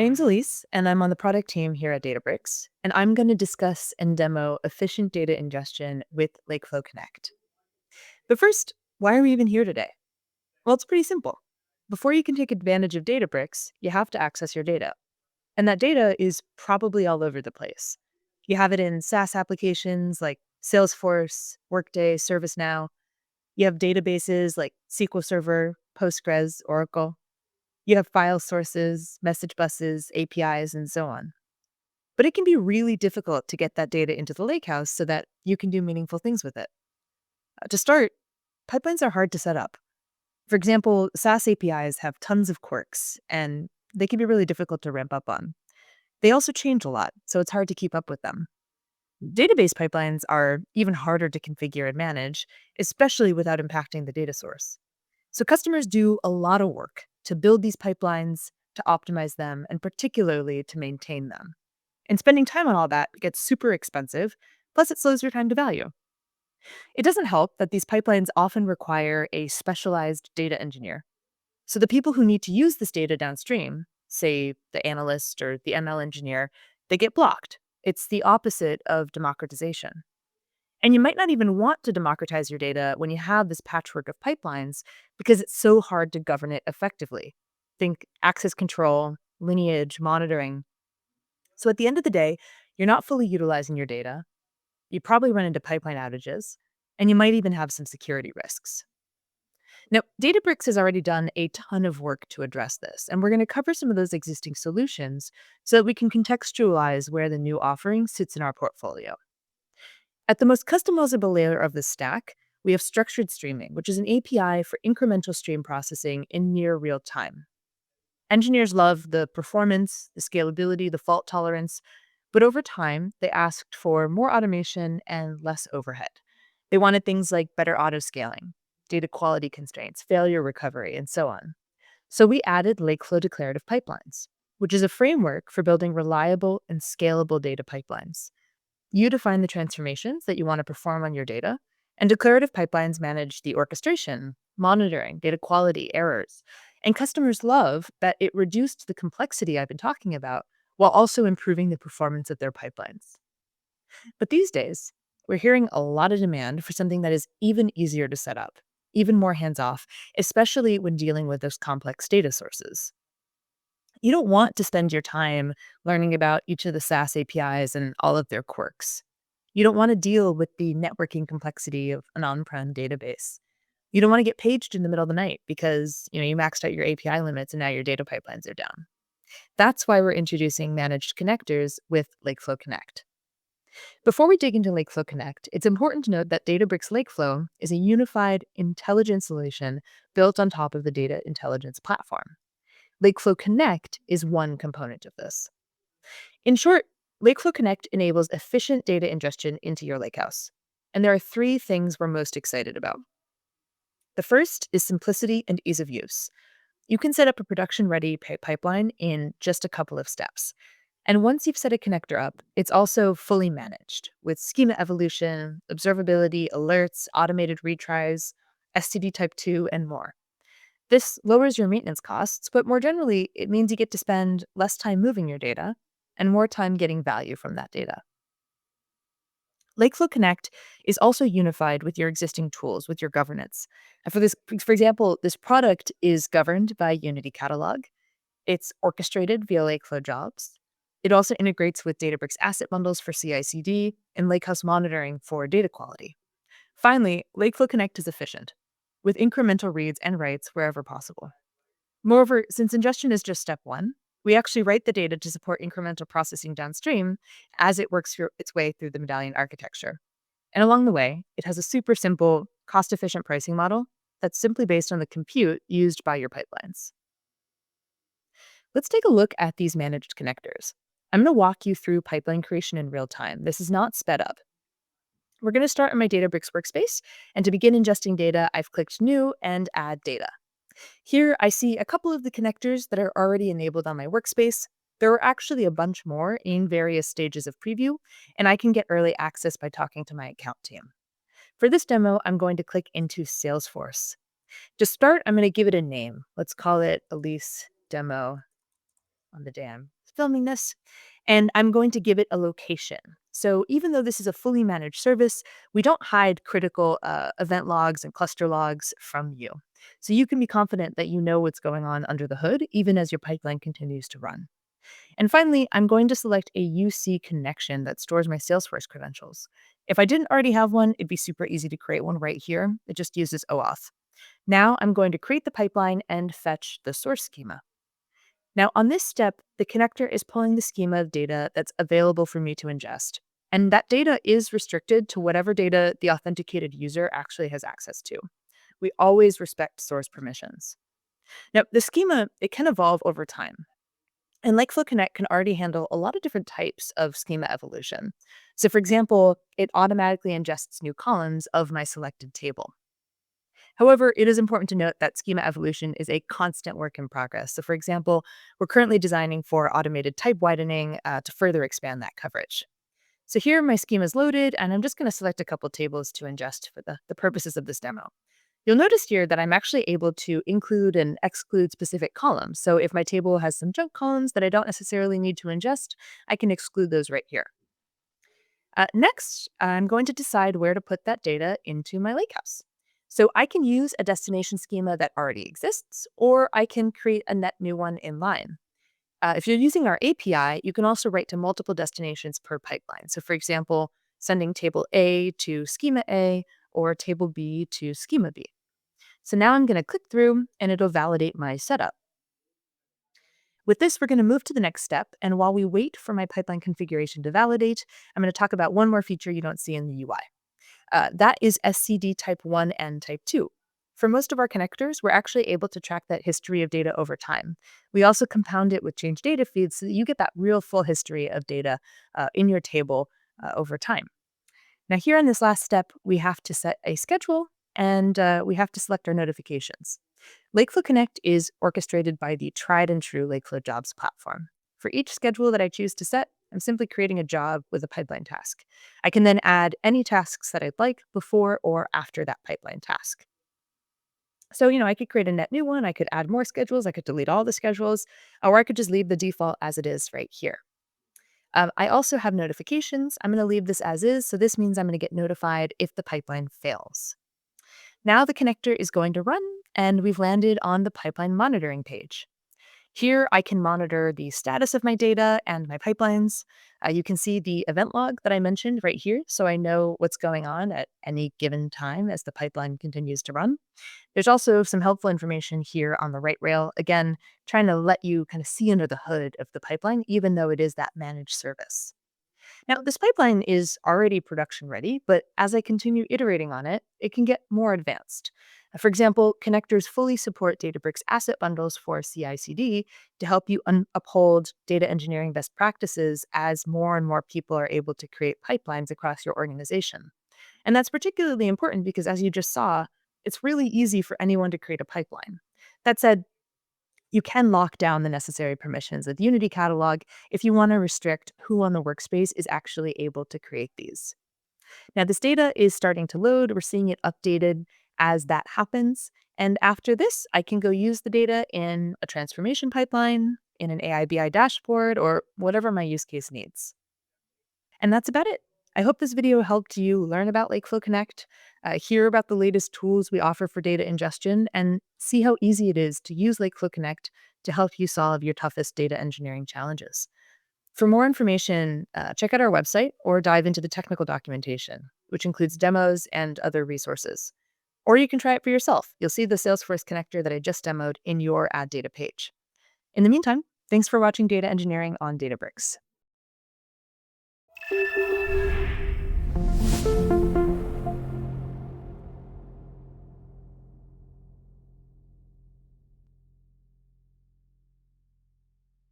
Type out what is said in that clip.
My name's Elise, and I'm on the product team here at Databricks, and I'm going to discuss and demo efficient data ingestion with Lakeflow Connect. But first, why are we even here today? Well, it's pretty simple. Before you can take advantage of Databricks, you have to access your data. And that data is probably all over the place. You have it in SaaS applications like Salesforce, Workday, ServiceNow. You have databases like SQL Server, Postgres, Oracle. You have file sources, message buses, APIs, and so on. But it can be really difficult to get that data into the lakehouse so that you can do meaningful things with it. To start, pipelines are hard to set up. For example, SaaS APIs have tons of quirks, and they can be really difficult to ramp up on. They also change a lot, so it's hard to keep up with them. Database pipelines are even harder to configure and manage, especially without impacting the data source. So customers do a lot of work to build these pipelines, to optimize them, and particularly to maintain them. And spending time on all that gets super expensive, plus it slows your time to value. It doesn't help that these pipelines often require a specialized data engineer. So the people who need to use this data downstream, say the analyst or the ML engineer, they get blocked. It's the opposite of democratization. And you might not even want to democratize your data when you have this patchwork of pipelines because it's so hard to govern it effectively. Think access control, lineage, monitoring. So at the end of the day, you're not fully utilizing your data. You probably run into pipeline outages, and you might even have some security risks. Now, Databricks has already done a ton of work to address this, and we're going to cover some of those existing solutions so that we can contextualize where the new offering sits in our portfolio. At the most customizable layer of the stack, we have structured streaming, which is an API for incremental stream processing in near real time. Engineers love the performance, the scalability, the fault tolerance, but over time, they asked for more automation and less overhead. They wanted things like better auto scaling, data quality constraints, failure recovery, and so on. So we added Lakeflow Declarative Pipelines, which is a framework for building reliable and scalable data pipelines. You define the transformations that you want to perform on your data, and declarative pipelines manage the orchestration, monitoring, data quality, errors. And customers love that it reduced the complexity I've been talking about while also improving the performance of their pipelines. But these days, we're hearing a lot of demand for something that is even easier to set up, even more hands off, especially when dealing with those complex data sources. You don't want to spend your time learning about each of the SaaS APIs and all of their quirks. You don't want to deal with the networking complexity of an on-prem database. You don't want to get paged in the middle of the night because, you maxed out your API limits and now your data pipelines are down. That's why we're introducing managed connectors with Lakeflow Connect. Before we dig into Lakeflow Connect, it's important to note that Databricks Lakeflow is a unified intelligence solution built on top of the data intelligence platform. Lakeflow Connect is one component of this. In short, Lakeflow Connect enables efficient data ingestion into your lakehouse. And there are three things we're most excited about. The first is simplicity and ease of use. You can set up a production-ready pipeline in just a couple of steps. And once you've set a connector up, it's also fully managed with schema evolution, observability, alerts, automated retries, STD type 2, and more. This lowers your maintenance costs, but more generally, it means you get to spend less time moving your data and more time getting value from that data. Lakeflow Connect is also unified with your existing tools, with your governance. And for example, this product is governed by Unity Catalog. It's orchestrated via Lakeflow jobs. It also integrates with Databricks asset bundles for CI/CD and Lakehouse monitoring for data quality. Finally, Lakeflow Connect is efficient, with incremental reads and writes wherever possible. Moreover, since ingestion is just step one, we actually write the data to support incremental processing downstream as it works its way through the medallion architecture. And along the way, it has a super simple, cost-efficient pricing model that's simply based on the compute used by your pipelines. Let's take a look at these managed connectors. I'm going to walk you through pipeline creation in real time. This is not sped up. We're going to start in my Databricks workspace, and to begin ingesting data, I've clicked New and Add Data. Here, I see a couple of the connectors that are already enabled on my workspace. There are actually a bunch more in various stages of preview, and I can get early access by talking to my account team. For this demo, I'm going to click into Salesforce. To start, I'm going to give it a name. Let's call it Elise Demo on the day I'm filming this, and I'm going to give it a location. So even though this is a fully managed service, we don't hide critical event logs and cluster logs from you. So you can be confident that you know what's going on under the hood, even as your pipeline continues to run. And finally, I'm going to select a UC connection that stores my Salesforce credentials. If I didn't already have one, it'd be super easy to create one right here. It just uses OAuth. Now I'm going to create the pipeline and fetch the source schema. Now, on this step, the connector is pulling the schema of data that's available for me to ingest. And that data is restricted to whatever data the authenticated user actually has access to. We always respect source permissions. Now, the schema, it can evolve over time. And Lakeflow Connect can already handle a lot of different types of schema evolution. So, for example, it automatically ingests new columns of my selected table. However, it is important to note that schema evolution is a constant work in progress. So, for example, we're currently designing for automated type widening to further expand that coverage. So here my schema is loaded, and I'm just going to select a couple tables to ingest for the purposes of this demo. You'll notice here that I'm actually able to include and exclude specific columns. So if my table has some junk columns that I don't necessarily need to ingest, I can exclude those right here. Next, I'm going to decide where to put that data into my lakehouse. So I can use a destination schema that already exists, or I can create a net new one in line. If you're using our API, you can also write to multiple destinations per pipeline. So for example, sending table A to schema A or table B to schema B. So now I'm going to click through and it'll validate my setup. With this, we're going to move to the next step. And while we wait for my pipeline configuration to validate, I'm going to talk about one more feature you don't see in the UI. That is SCD type 1 and type 2. For most of our connectors, we're actually able to track that history of data over time. We also compound it with change data feeds so that you get that real full history of data in your table over time. Now, here in this last step, we have to set a schedule and we have to select our notifications. Lakeflow Connect is orchestrated by the tried and true Lakeflow Jobs platform. For each schedule that I choose to set, I'm simply creating a job with a pipeline task. I can then add any tasks that I'd like before or after that pipeline task. So, I could create a net new one, I could add more schedules, I could delete all the schedules, or I could just leave the default as it is right here. I also have notifications. I'm going to leave this as is, so this means I'm going to get notified if the pipeline fails. Now the connector is going to run, and we've landed on the pipeline monitoring page. Here, I can monitor the status of my data and my pipelines. You can see the event log that I mentioned right here, so I know what's going on at any given time as the pipeline continues to run. There's also some helpful information here on the right rail, again, trying to let you kind of see under the hood of the pipeline, even though it is that managed service. Now, this pipeline is already production ready, but as I continue iterating on it, it can get more advanced. For example, connectors fully support Databricks asset bundles for CI/CD to help you uphold data engineering best practices as more and more people are able to create pipelines across your organization. And that's particularly important because, as you just saw, it's really easy for anyone to create a pipeline. That said, you can lock down the necessary permissions with Unity Catalog if you want to restrict who on the workspace is actually able to create these. Now, this data is starting to load. We're seeing it updated as that happens. And after this, I can go use the data in a transformation pipeline, in an AI/BI dashboard, or whatever my use case needs. And that's about it. I hope this video helped you learn about Lakeflow Connect, hear about the latest tools we offer for data ingestion, and see how easy it is to use Lakeflow Connect to help you solve your toughest data engineering challenges. For more information, check out our website or dive into the technical documentation, which includes demos and other resources. Or you can try it for yourself. You'll see the Salesforce connector that I just demoed in your Add Data page. In the meantime, thanks for watching Data Engineering on Databricks.